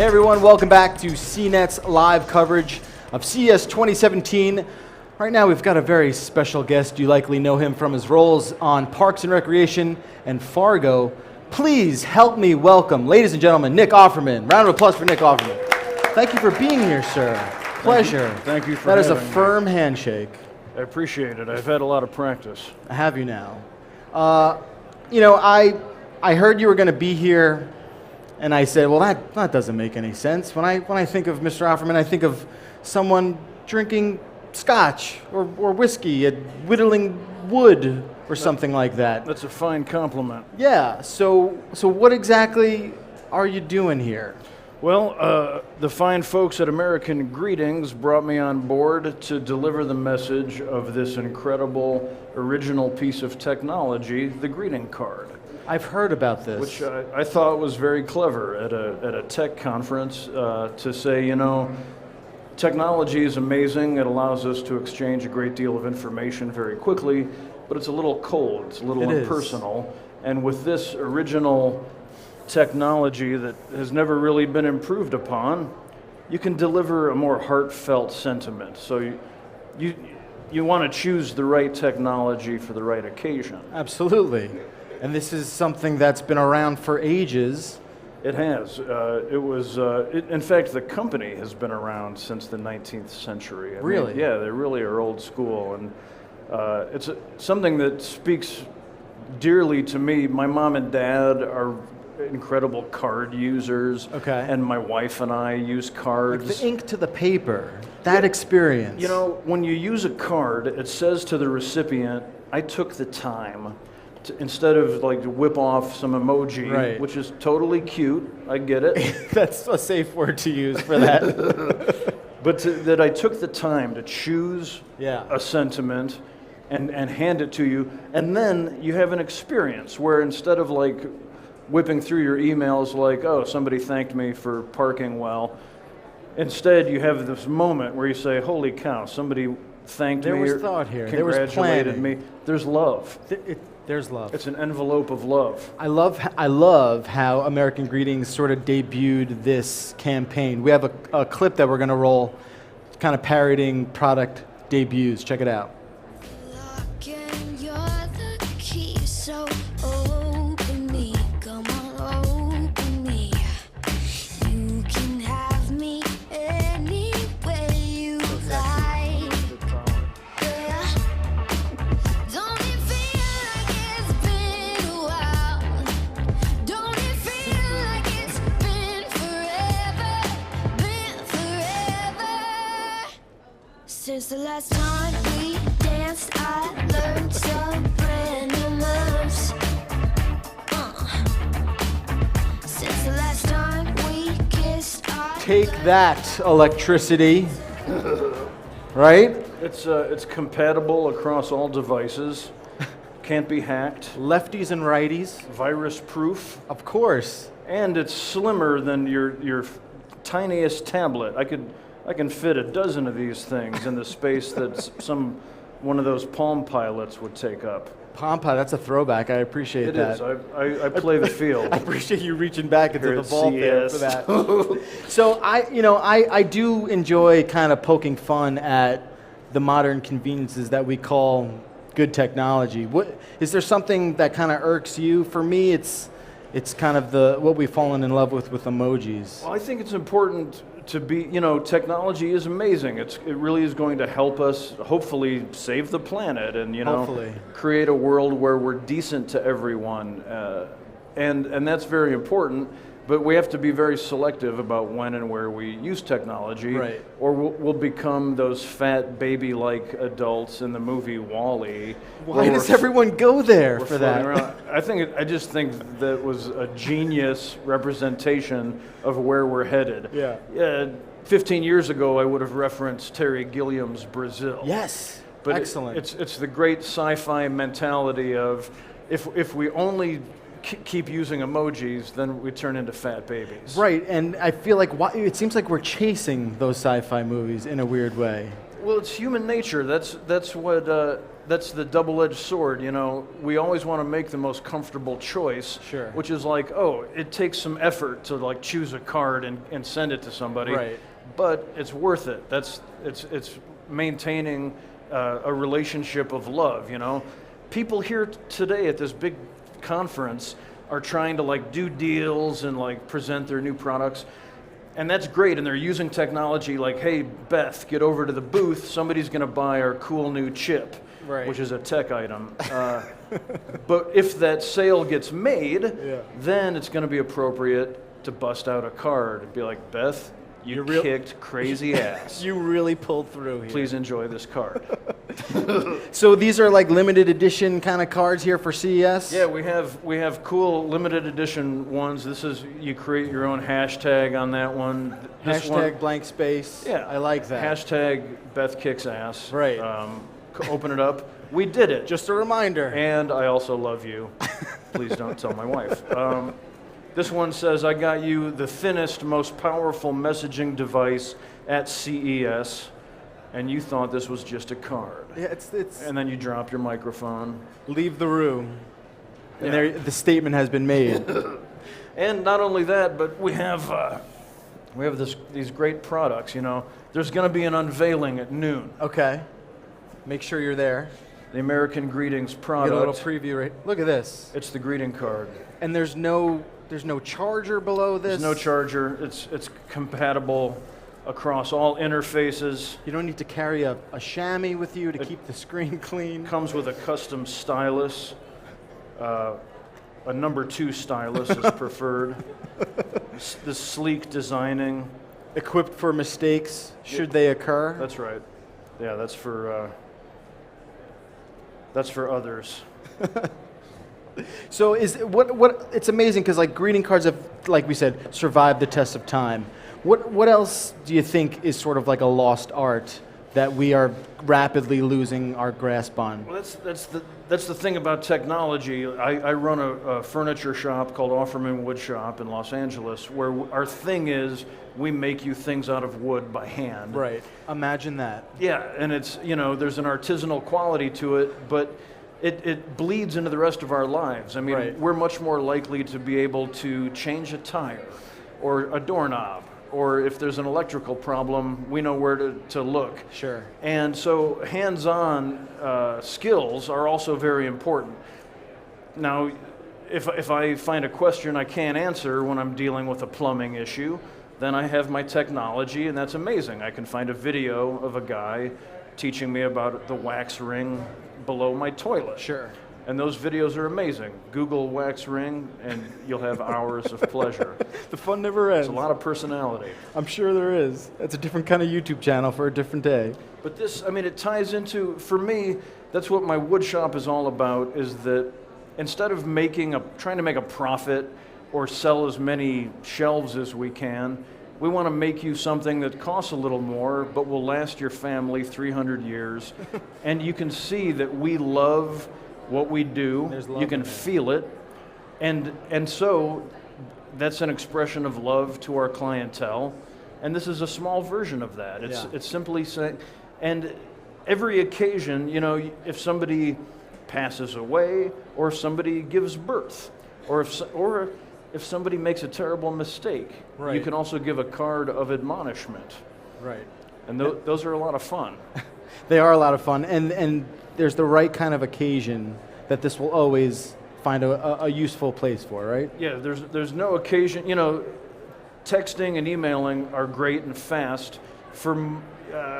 Hey everyone, welcome back to CNET's live coverage of CES 2017. Right now we've got a very special guest. You likely know him from his roles on Parks and Recreation and Fargo. Please help me welcome, ladies and gentlemen, Nick Offerman. Round of applause for Nick Offerman. Thank you for being here, sir. Pleasure. Thank you for That is a having me. firm handshake. I appreciate it. I've had a lot of practice. I have you now. I heard you were going to be here, and I said, well, that doesn't make any sense. When I think of Mr. Offerman, I think of someone drinking scotch or whiskey and whittling wood or something like that. That's a fine compliment. Yeah, so what exactly are you doing here? Well, the fine folks at American Greetings brought me on board to deliver the message of this incredible original piece of technology, the greeting card. I've heard about this. Which I thought was very clever at a tech conference to say, you know, technology is amazing. It allows us to exchange a great deal of information very quickly, but it's a little cold. It's a little impersonal. And with this original technology that has never really been improved upon, you can deliver a more heartfelt sentiment. So you want to choose the right technology for the right occasion. Absolutely. And this is something that's been around for ages. It has. In fact, the company has been around since the 19th century. Really? Yeah, they really are old school. And it's something that speaks dearly to me. My mom and dad are incredible card users. Okay. And my wife and I use cards. Like the ink to the paper, that experience. You know, when you use a card, it says to the recipient, I took the time. Instead of like to whip off some emoji, right, which is totally cute, I get it. That's a safe word to use for that. But that I took the time to choose a sentiment and hand it to you, and then you have an experience where instead of like whipping through your emails like, oh, somebody thanked me for parking well, instead you have this moment where you say, holy cow, somebody thanked me. There was thought here. Congratulated There was planning. me. There's love. There's love. It's an envelope of love. I love how American Greetings sort of debuted this campaign. We have a clip that we're going to roll, kind of parodying product debuts. Check it out. Since the last time we danced, I learned some brand new moves. Since the last time we kissed, Take that, electricity. Right? It's compatible across all devices. Can't be hacked. Lefties and righties. Virus proof. Of course. And it's slimmer than your tiniest tablet. I can fit a dozen of these things in the space that one of those Palm Pilots would take up. Palm Pilot, that's a throwback. I appreciate that. It is. I play the field. I appreciate you reaching back into Here the at vault there CES. for that. So I do enjoy kind of poking fun at the modern conveniences that we call good technology. Is there something that kind of irks you? For me, it's kind of what we've fallen in love with emojis. Well, I think it's important to be, technology is amazing. It really is going to help us hopefully save the planet and, hopefully create a world where we're decent to everyone. And that's very important, but we have to be very selective about when and where we use technology. Right. Or we'll become those fat baby-like adults in the movie WALL-E. Why does everyone go there for that? I just think that was a genius representation of where we're headed. Yeah. 15 years ago, I would have referenced Terry Gilliam's Brazil. Yes. But excellent. It's the great sci-fi mentality of if we only keep using emojis, then we turn into fat babies. Right, and I feel like it seems like we're chasing those sci-fi movies in a weird way. Well, it's human nature. That's that's the double-edged sword. You know, we always want to make the most comfortable choice, Sure. which is like, oh, it takes some effort to like choose a card and send it to somebody, Right. but it's worth it. It's maintaining a relationship of love. You know, people here today at this big conference are trying to like do deals and like present their new products. And that's great, and they're using technology like, hey, Beth, get over to the booth. Somebody's going to buy our cool new chip, Right. which is a tech item. But if that sale gets made, then it's going to be appropriate to bust out a card and be like, Beth, you kicked crazy ass. You really pulled through here. Please enjoy this card. So these are like limited edition kind of cards here for CES? Yeah, we have cool limited edition ones. This is, you create your own hashtag on that one. This Hashtag one, blank space. yeah, I like that. Hashtag Beth kicks ass. Right. Open it up. We did it. Just a reminder. And I also love you. Please don't tell my wife. This one says, I got you the thinnest, most powerful messaging device at CES, and you thought this was just a card. Yeah, it's And then you drop your microphone. leave the room. And Yeah. there, the statement has been made. And not only that, but we have these great products. You know, there's going to be an unveiling at noon. Okay. Make sure you're there. The American Greetings Get product. a little preview right. Look at this. It's the greeting card. And there's no charger below this. There's no charger. It's compatible across all interfaces. You don't need to carry a chamois with you to keep the screen clean. Comes with a custom stylus. A number 2 stylus is preferred. The sleek designing. Equipped for mistakes should they occur. That's right. Yeah, that's for others. So is what it's amazing because like greeting cards have, like we said, survived the test of time. What else do you think is sort of like a lost art that we are rapidly losing our grasp on? Well, that's the thing about technology. I run a furniture shop called Offerman Wood Shop in Los Angeles, where our thing is we make you things out of wood by hand. Right. Imagine that. Yeah, and it's, you know, there's an artisanal quality to it, but it bleeds into the rest of our lives. I mean, Right. we're much more likely to be able to change a tire or a doorknob, or if there's an electrical problem, we know where to look. Sure. And so hands-on skills are also very important. Now, if I find a question I can't answer when I'm dealing with a plumbing issue, then I have my technology, and that's amazing. I can find a video of a guy teaching me about the wax ring below my toilet. Sure. And those videos are amazing. Google wax ring, and you'll have hours of pleasure. The fun never ends. It's a lot of personality. I'm sure there is. It's a different kind of YouTube channel for a different day. But this, I mean, it ties into, for me, that's what my wood shop is all about, is that instead of trying to make a profit or sell as many shelves as we can, we want to make you something that costs a little more, but will last your family 300 years. And you can see that we love what we do. There's love You can in it. feel it. And so that's an expression of love to our clientele. And this is a small version of that. It's simply saying, and every occasion, you know, if somebody passes away, or if somebody gives birth, or if somebody makes a terrible mistake, you Right. can also give a card of admonishment. Right. And those are a lot of fun. They are a lot of fun, and there's the right kind of occasion that this will always find a useful place for, right? Yeah, there's no occasion, you know, texting and emailing are great and fast for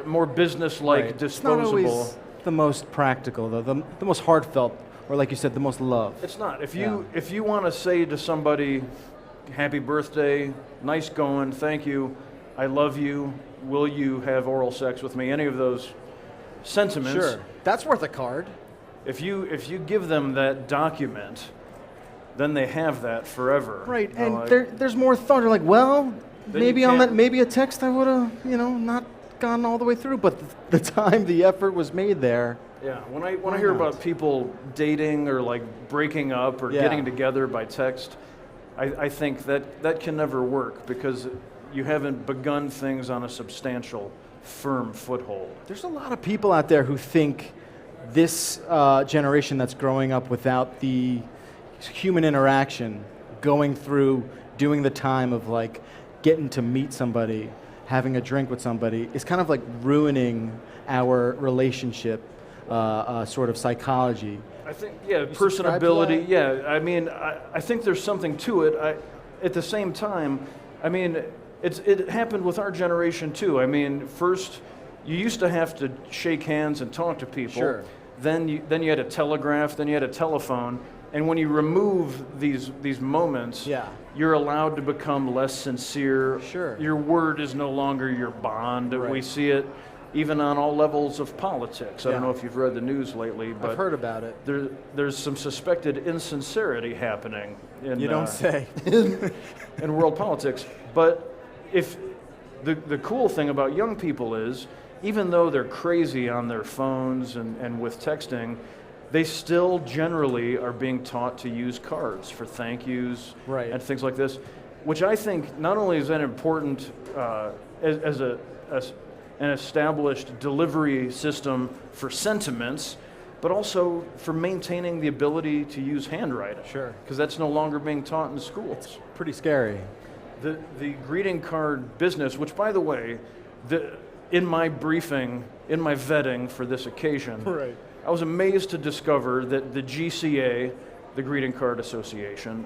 more business-like, Right. disposable. It's not always the most practical, though. The most heartfelt, or like you said, the most love. It's not. If you want to say to somebody, happy birthday, nice going, thank you, I love you, will you have oral sex with me, any of those sentiments. Sure. That's worth a card. If you give them that document, then they have that forever. Right, You know, and there's more thought. You're like, well, Then maybe you on can't- that, maybe a text I would have, not gone all the way through, but the time, the effort was made there. Yeah, when I Why hear not? about people dating or like breaking up or Yeah. getting together by text, I think that can never work because you haven't begun things on a substantial, firm foothold. There's a lot of people out there who think this generation that's growing up without the human interaction, going through, doing the time of like getting to meet somebody, having a drink with somebody, is kind of like ruining our relationship sort of psychology. I think, yeah, You subscribe to personability, that? yeah. I mean, I think there's something to it. At the same time, I mean, it happened with our generation too. I mean, first, you used to have to shake hands and talk to people. Sure. Then you had a telegraph, then you had a telephone. And when you remove these moments, Yeah. you're allowed to become less sincere. Sure. Your word is no longer your bond. Right. We see it even on all levels of politics. I don't Yeah. know if you've read the news lately, but I've heard about it. there's some suspected insincerity happening in You don't say. in world politics. But if the cool thing about young people is, even though they're crazy on their phones and with texting, they still generally are being taught to use cards for thank yous Right. and things like this, which I think not only is that important as an established delivery system for sentiments, but also for maintaining the ability to use handwriting. Sure. Because that's no longer being taught in schools. Pretty scary. The greeting card business, which by the way, in my briefing, in my vetting for this occasion, Right. I was amazed to discover that the GCA, the Greeting Card Association,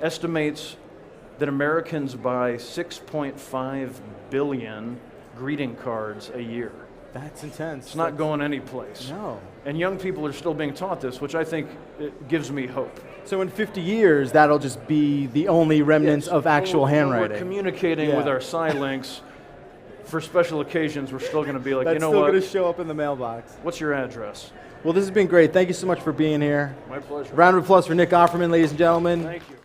estimates that Americans buy 6.5 billion greeting cards a year. That's intense. It's not going anyplace. No. And young people are still being taught this, which I think it gives me hope. So in 50 years, that'll just be the only remnants Yes. of actual When handwriting. We're communicating Yeah. with our sign links. For special occasions, we're still going to be like, That's you know still what? going to show up in the mailbox. What's your address? Well, this has been great. Thank you so much for being here. My pleasure. Round of applause for Nick Offerman, ladies and gentlemen. Thank you.